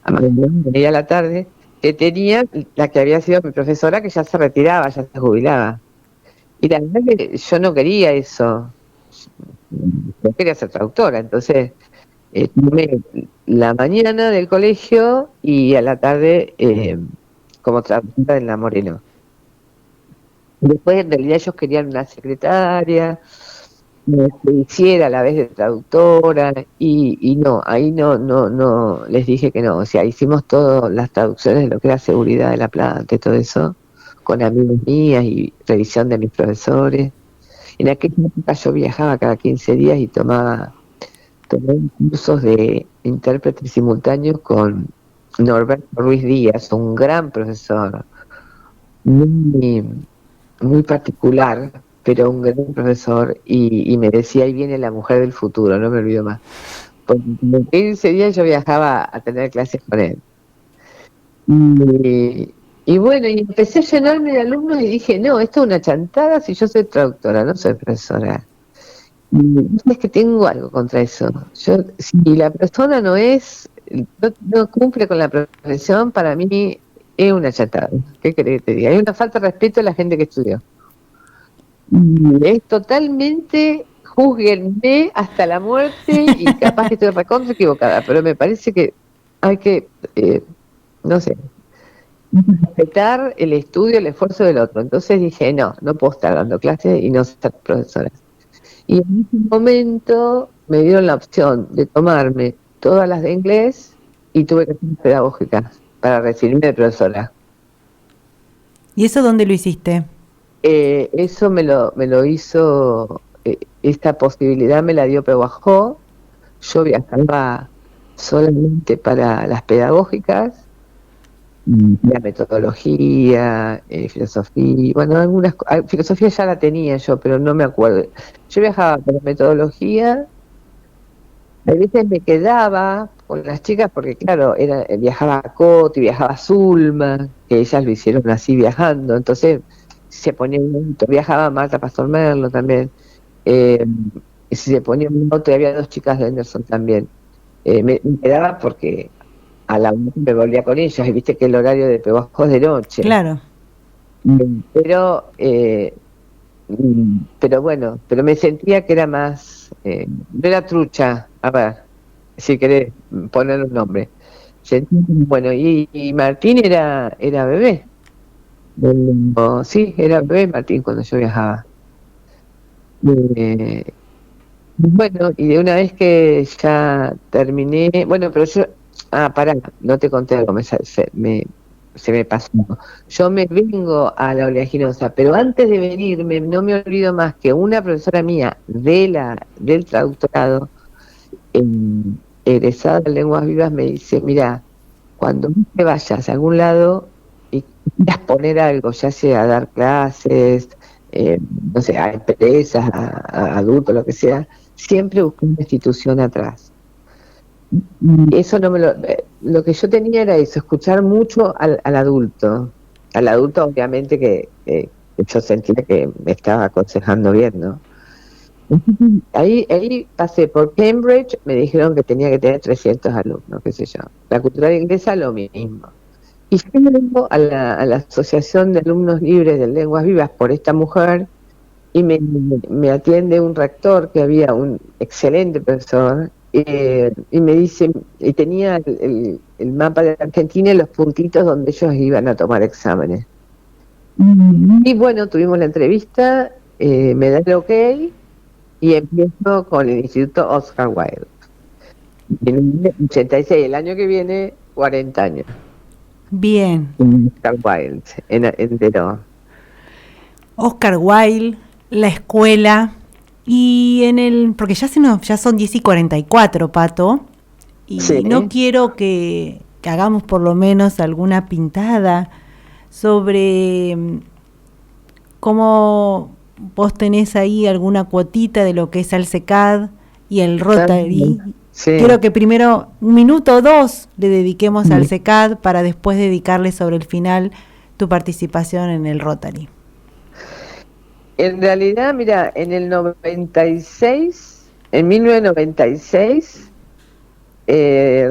a María a la tarde, que tenía la que había sido mi profesora, que ya se retiraba, ya se jubilaba. Y la verdad que yo no quería eso, no quería ser traductora. Entonces tomé la mañana del colegio y a la tarde como traductora en La Moreno. Después, en realidad, ellos querían una secretaria, me hiciera a la vez de traductora y no, ahí no, les dije que no, o sea, hicimos todas las traducciones de lo que era seguridad de la planta y todo eso, con amigas mías y revisión de mis profesores. En aquella época yo viajaba cada 15 días y tomé cursos de intérpretes simultáneos con Norberto Ruiz Díaz, un gran profesor, muy, muy particular, pero un gran profesor, y me decía, ahí viene la mujer del futuro, no me olvido más. Porque en 15 días yo viajaba a tener clases con él. Y bueno, y empecé a llenarme de alumnos y dije, no, esto es una chantada si yo soy traductora, no soy profesora. Y es que tengo algo contra eso. Yo, si la persona no cumple con la profesión, para mí es una chantada. ¿Qué querés que te diga? Hay una falta de respeto a la gente que estudió. Y es totalmente, júzguenme hasta la muerte y capaz que estoy recontra equivocada, pero me parece que hay que, no sé, respetar el estudio, el esfuerzo del otro. Entonces dije, no puedo estar dando clases y no ser profesora. Y en ese momento me dieron la opción de tomarme todas las de inglés y tuve que hacer pedagógicas para recibirme de profesora. ¿Y eso dónde lo hiciste? Eso me lo hizo, esta posibilidad me la dio Pehuajó. Yo viajaba solamente para las pedagógicas, la metodología, filosofía, bueno, filosofía ya la tenía yo, pero no me acuerdo. Yo viajaba para metodología, a veces me quedaba con las chicas porque claro, viajaba a Coti, viajaba a Zulma, que ellas lo hicieron así viajando, entonces se ponía viajaba Marta Pastor Merlo también, eh, se ponía un auto y había dos chicas de Anderson también. Me quedaba porque a la noche me volvía con ellas, y viste que el horario de Pehuajó es de noche. Claro. Pero, pero bueno, pero me sentía que era más, no era trucha, a ver, si querés poner un nombre. Bueno, y Martín era bebé. Sí, era bebé Martín cuando yo viajaba. Eh, bueno, y de una vez que ya terminé, bueno, pero yo, pará, no te conté algo, se me pasó. Yo me vengo a la oleaginosa, pero antes de venirme, no me olvido más que una profesora mía del traductorado, egresada de Lenguas Vivas, me dice, mira, cuando te vayas a algún lado y quieras poner algo, ya sea dar clases, no sé, a empresas, a adultos, lo que sea, siempre busqué una institución atrás. Y eso no me lo que yo tenía era eso, escuchar mucho al adulto. Al adulto, obviamente, que yo sentía que me estaba aconsejando bien, ¿no? Ahí pasé por Cambridge, me dijeron que tenía que tener 300 alumnos, qué sé yo. La cultura inglesa, lo mismo. Y yo vengo a la Asociación de Alumnos Libres de Lenguas Vivas por esta mujer, y me atiende un rector, que había un excelente profesor, y me dice, y tenía el mapa de Argentina y los puntitos donde ellos iban a tomar exámenes. Y bueno, tuvimos la entrevista, me da el ok, y empiezo con el Instituto Oscar Wilde. En el 86, el año que viene, 40 años. Bien. Oscar Wilde, en Deró. Oscar Wilde, la escuela, y porque ya son 10:44, Pato, y Sí. no quiero que hagamos por lo menos alguna pintada sobre cómo vos tenés ahí alguna cuotita de lo que es el SECAD y el Rotary. Sí. Quiero que primero 1 minuto o 2 le dediquemos al SECAD para después dedicarle sobre el final tu participación en el Rotary. En realidad, mira, en 1996,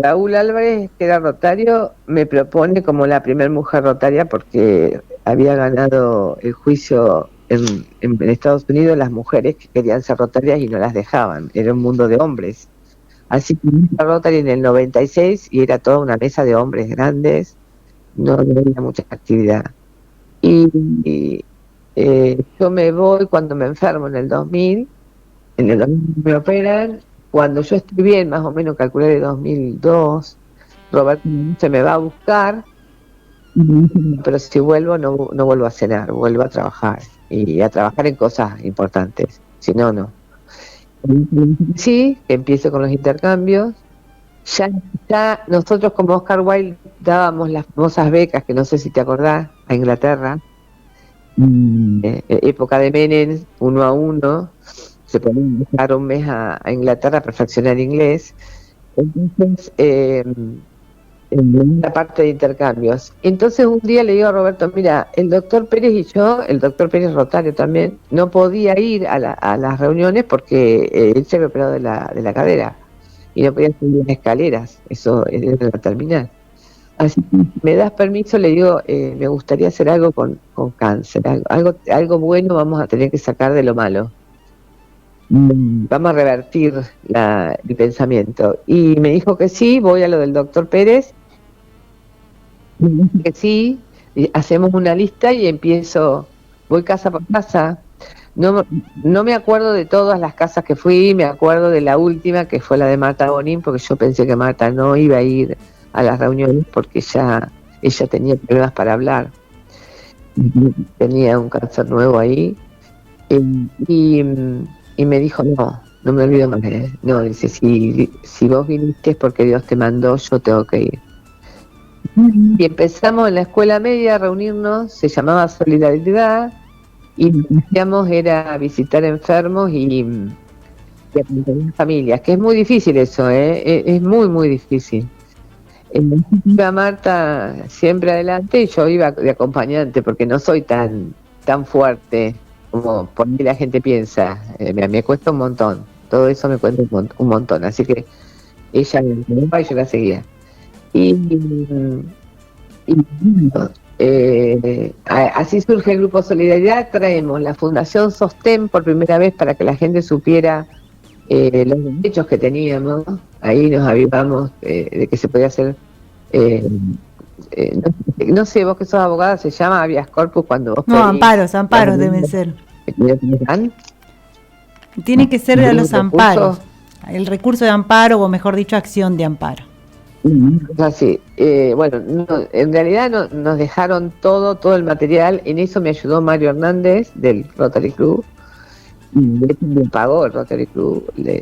Raúl Álvarez, que era rotario, me propone como la primer mujer rotaria porque había ganado el juicio en Estados Unidos las mujeres que querían ser rotarias y no las dejaban, era un mundo de hombres. Así que la Rotary en el 96 y era toda una mesa de hombres grandes, no había mucha actividad. Y yo me voy cuando me enfermo en el 2000 En el 2000 me operan. Cuando yo estoy bien, más o menos calculé de 2002, Roberto se me va a buscar, pero si vuelvo no vuelvo a cenar, vuelvo a trabajar y a trabajar en cosas importantes, si no, no. Sí, empiezo con los intercambios. Ya nosotros como Oscar Wilde dábamos las famosas becas, que no sé si te acordás, a Inglaterra, época de Menem, 1 a 1, se podían viajar un mes a Inglaterra a perfeccionar inglés. Entonces, en la parte de intercambios. Entonces un día le digo a Roberto, mira, el doctor Pérez y yo, el doctor Pérez Rotario también, no podía ir a las reuniones porque él se había operado de la cadera y no podía subir escaleras, eso era la terminal. Así que me das permiso, le digo, me gustaría hacer algo con cáncer, algo bueno vamos a tener que sacar de lo malo. Vamos a revertir el pensamiento. Y me dijo que sí, voy a lo del doctor Pérez, que sí, y hacemos una lista y voy casa por casa. No me acuerdo de todas las casas que fui, me acuerdo de la última, que fue la de Marta Bonín, porque yo pensé que Marta no iba a ir a las reuniones porque ella tenía problemas para hablar. Tenía un cáncer nuevo ahí. Y me dijo, no me olvido más. No, dice, si vos viniste es porque Dios te mandó, yo tengo que ir. Y empezamos en la escuela media a reunirnos, se llamaba Solidaridad, y lo que hacíamos era visitar enfermos y acompañar familias, que es muy difícil eso, es muy, muy difícil. Iba Marta siempre adelante y yo iba de acompañante, porque no soy tan fuerte como por ahí la gente piensa. Me cuesta un montón, todo eso me cuesta un montón, así que ella me llevaba y yo la seguía. Así surge el Grupo Solidaridad. Traemos la Fundación Sostén por primera vez para que la gente supiera los derechos que teníamos. Ahí nos avivamos de que se podía hacer, no sé, vos que sos abogada, se llama habeas corpus cuando vos pedís, amparos deben ser. Tiene que ser de los amparos, el recurso de amparo, o mejor dicho, acción de amparo. Así, bueno, en realidad nos dejaron todo el material. En eso me ayudó Mario Hernández del Rotary Club, de hecho me pagó el Rotary Club la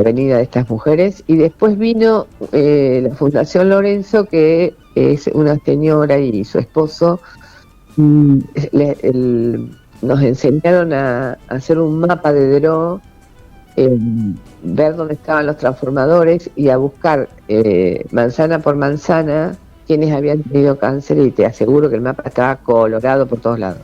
venida de estas mujeres, y después vino la Fundación Lorenzo, que es una señora y su esposo. Nos enseñaron a hacer un mapa de Deró, ver dónde estaban los transformadores y a buscar manzana por manzana quienes habían tenido cáncer, y te aseguro que el mapa estaba colorado por todos lados.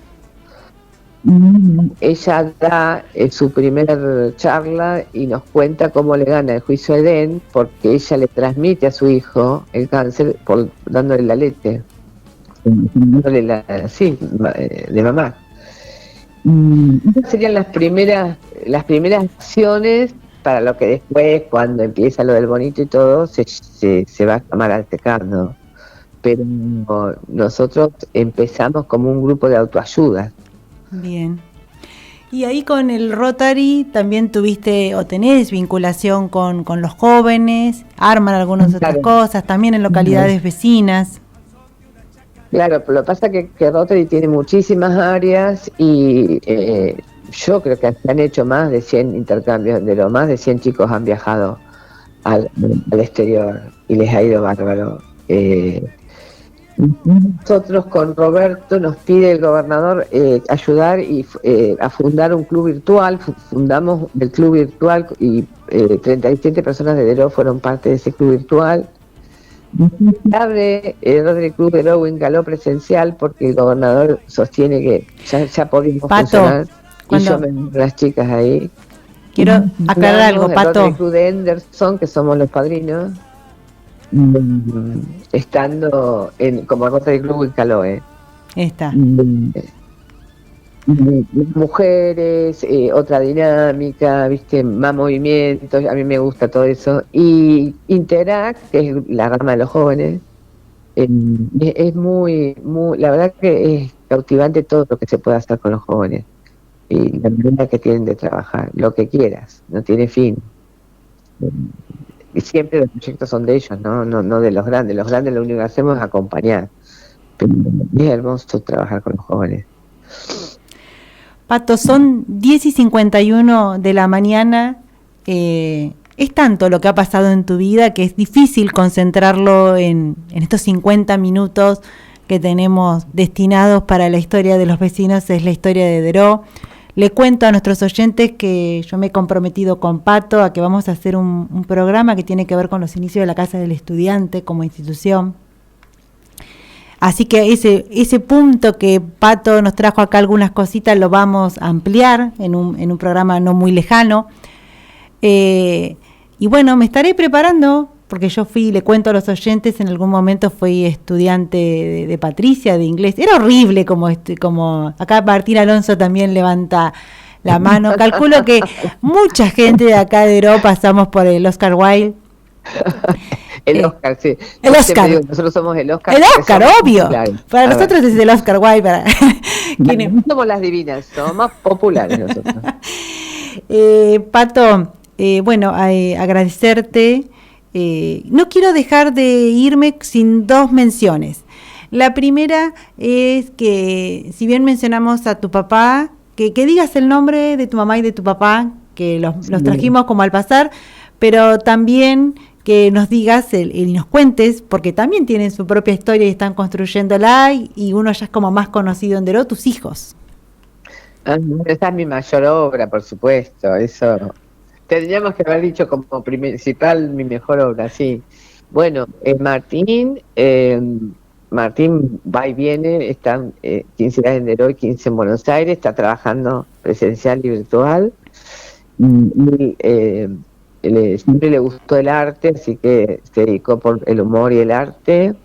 Ella da su primera charla y nos cuenta cómo le gana el juicio Edén, porque ella le transmite a su hijo el cáncer dándole la leche, dándole de mamá. Esas serían las primeras acciones para lo que después, cuando empieza lo del bonito y todo, se va a llamar altecando. Pero nosotros empezamos como un grupo de autoayuda. Bien. Y ahí con el Rotary también tuviste o tenés vinculación con los jóvenes, arman algunas otras cosas, también en localidades vecinas. Claro, pero lo que pasa es que Rotary tiene muchísimas áreas y yo creo que se han hecho más de 100 intercambios, más de 100 chicos han viajado al exterior y les ha ido bárbaro. Nosotros con Roberto nos pide el gobernador ayudar a fundar un club virtual. Fundamos el club virtual y 37 personas de Deró fueron parte de ese club virtual. Abre el Rotary Club de Deró en Caló presencial porque el gobernador sostiene que ya podemos funcionar. Y yo me las chicas ahí. Quiero aclarar algo, Pato. El Rotary Club de Henderson, que somos los padrinos, estando como Rotary Club en Caló. Está. Mujeres, otra dinámica, viste, más movimientos, a mí me gusta todo eso. Y Interact, que es la rama de los jóvenes, es muy, la verdad que es cautivante todo lo que se puede hacer con los jóvenes. y la manera que tienen de trabajar, lo que quieras, no tiene fin. Y siempre los proyectos son de ellos, no de los grandes. Los grandes lo único que hacemos es acompañar. Pero es hermoso trabajar con los jóvenes. Pato, son 10:51 de la mañana. Es tanto lo que ha pasado en tu vida que es difícil concentrarlo en estos 50 minutos que tenemos destinados para la historia de los vecinos. Es la historia de Deró. Le cuento a nuestros oyentes que yo me he comprometido con Pato a que vamos a hacer un programa que tiene que ver con los inicios de la Casa del Estudiante como institución. Así que ese punto que Pato nos trajo acá algunas cositas lo vamos a ampliar en un programa no muy lejano. Y bueno, me estaré preparando, porque yo le cuento a los oyentes, en algún momento fui estudiante de Patricia, de inglés. Era horrible como acá Martín Alonso también levanta la mano. Calculo que mucha gente de acá de Deró pasamos por el Oscar Wilde. El Oscar, sí. El Oscar. Digo, nosotros somos el Oscar. El Oscar, obvio. Populares. Para nosotros es el Oscar Wilde. No somos las divinas, somos populares nosotros. Pato, bueno, agradecerte. No quiero dejar de irme sin dos menciones. La primera es que, si bien mencionamos a tu papá, que digas el nombre de tu mamá y de tu papá, que los trajimos como al pasar, pero también que nos digas y nos cuentes, porque también tienen su propia historia y están construyéndola, y uno ya es como más conocido en Deró, tus hijos. Esa es mi mayor obra, por supuesto, eso tendríamos que haber dicho como principal mi mejor obra, sí. Bueno, Martín va y viene, está 15 días en Deró y 15 en Buenos Aires, está trabajando presencial y virtual. Siempre le gustó el arte, así que se dedicó por el humor y el arte.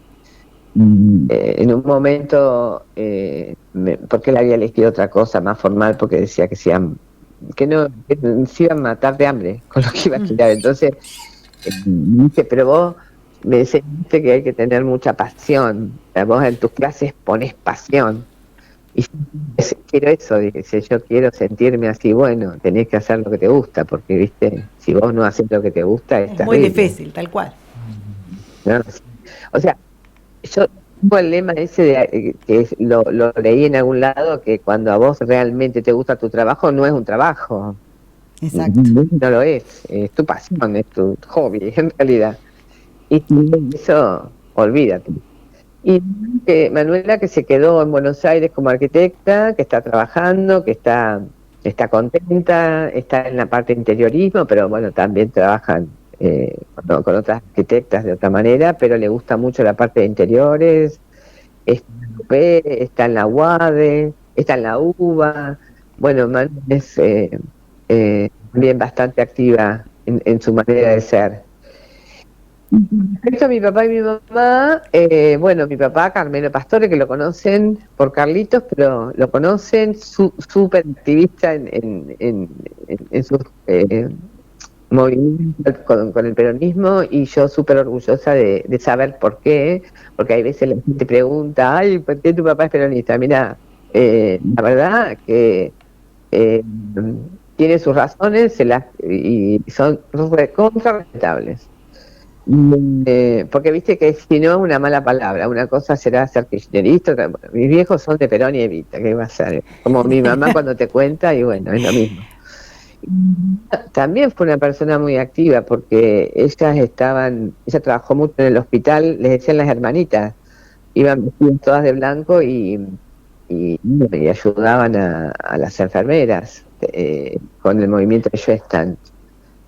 En un momento, porque él había elegido otra cosa más formal, porque decía que se iban a matar de hambre con lo que iba a estudiar. Entonces, dice, pero vos me enseñaste que hay que tener mucha pasión. Vos en tus clases ponés pasión. Y quiero eso, dice, yo quiero sentirme así. Bueno, tenés que hacer lo que te gusta, porque, viste, si vos no haces lo que te gusta, es muy difícil, tal cual. ¿No? O sea, yo tengo el lema ese que lo leí en algún lado, que cuando a vos realmente te gusta tu trabajo, no es un trabajo. Exacto. No lo es tu pasión, es tu hobby, en realidad. Y eso, olvídate. Y Manuela, que se quedó en Buenos Aires como arquitecta, que está trabajando, que está contenta, está en la parte de interiorismo, pero bueno, también trabajan con otras arquitectas de otra manera, pero le gusta mucho la parte de interiores. Está en la UADE, está en la UBA. Bueno, Manuela es también bastante activa en su manera de ser. Respecto a mi papá y mi mamá, bueno, mi papá, Carmelo Pastore, que lo conocen por Carlitos, pero lo conocen, súper activista en sus movimientos con el peronismo, y yo súper orgullosa de saber por qué, porque hay veces la gente pregunta, ay, ¿por qué tu papá es peronista? Mira, la verdad que tiene sus razones y son recontra respetables. Porque viste que si no es una mala palabra, una cosa será ser kirchnerista, mis viejos son de Perón y Evita, ¿qué va a ser? Como mi mamá cuando te cuenta, y bueno, es lo mismo. También fue una persona muy activa, porque ella trabajó mucho en el hospital, les decían las hermanitas, iban vestidas todas de blanco y ayudaban a las enfermeras con el movimiento de Gestand.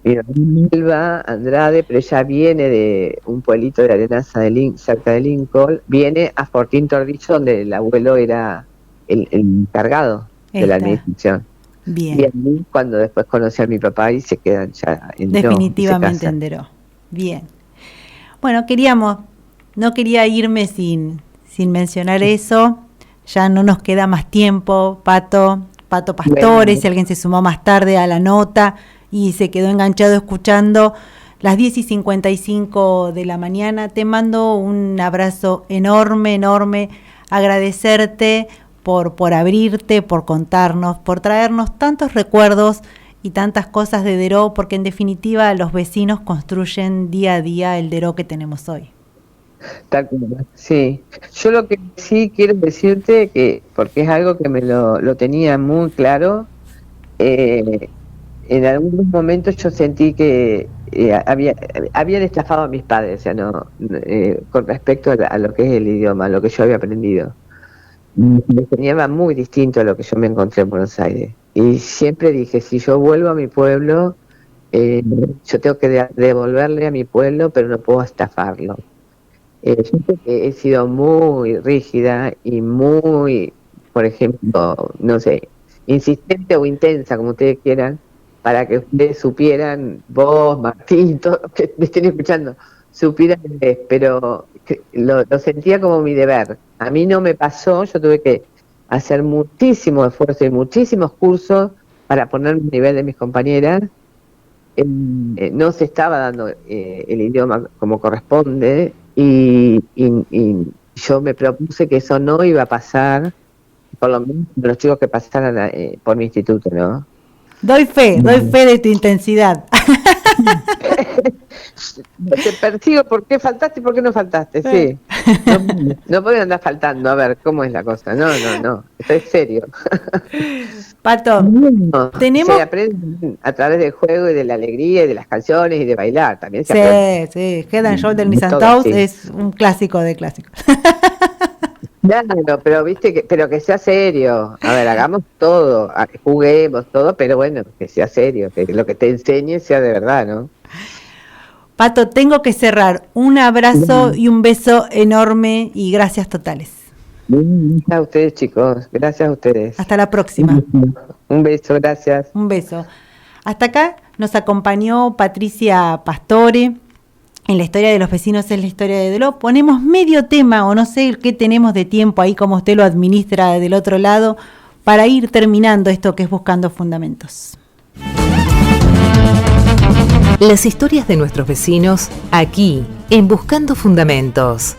Milva Andrade, pero ella viene de un pueblito de Arenaza cerca de Lincoln, viene a Fortín Tordillo, donde el abuelo era el encargado de la administración. Bien. Y a mí, cuando después conocí a mi papá, y se quedan ya en Deró. Definitivamente en Deró. Bien. Bueno, no quería irme sin mencionar eso. Ya no nos queda más tiempo, Pato Pastore, bueno. Si alguien se sumó más tarde a la nota y se quedó enganchado escuchando las 10:55 de la mañana, te mando un abrazo enorme, agradecerte por abrirte, por contarnos, por traernos tantos recuerdos y tantas cosas de Deró, porque en definitiva los vecinos construyen día a día el Deró que tenemos hoy. Tal cual, sí. Yo lo que sí quiero decirte, que porque es algo que me lo tenía muy claro, en algunos momentos yo sentí que habían estafado a mis padres, o sea, no, con respecto a lo que es el idioma, lo que yo había aprendido. Me enseñaba muy distinto a lo que yo me encontré en Buenos Aires. Y siempre dije, si yo vuelvo a mi pueblo, yo tengo que devolverle a mi pueblo, pero no puedo estafarlo. Yo creo que he sido muy rígida y muy, por ejemplo, no sé, insistente o intensa, como ustedes quieran, para que ustedes supieran, vos, Martín, todos los que me estén escuchando, supieran inglés, pero lo sentía como mi deber. A mí no me pasó, yo tuve que hacer muchísimo esfuerzo y muchísimos cursos para ponerme a nivel de mis compañeras. No se estaba dando el idioma como corresponde y yo me propuse que eso no iba a pasar, por lo menos los chicos que pasaran por mi instituto, ¿no? Doy fe de tu intensidad. Te persigo, ¿por qué faltaste y por qué no faltaste? Sí. No pueden andar faltando, a ver, ¿cómo es la cosa? No, esto es serio. Pato, Se aprende a través del juego y de la alegría y de las canciones y de bailar, también se aprende. Sí, Head and Shoulders Knees and Toes es un clásico de clásicos. Claro, pero viste pero que sea serio. A ver, hagamos todo, juguemos todo, pero bueno, que sea serio, que lo que te enseñe sea de verdad, ¿no? Pato, tengo que cerrar. Un abrazo y un beso enorme y gracias totales. Gracias a ustedes, chicos. Gracias a ustedes. Hasta la próxima. Un beso, gracias. Un beso. Hasta acá nos acompañó Patricia Pastore. En la historia de los vecinos es la historia de Deró. Ponemos medio tema, o no sé qué tenemos de tiempo ahí, como usted lo administra del otro lado, para ir terminando esto que es Buscando Fundamentos. Las historias de nuestros vecinos, aquí, en Buscando Fundamentos.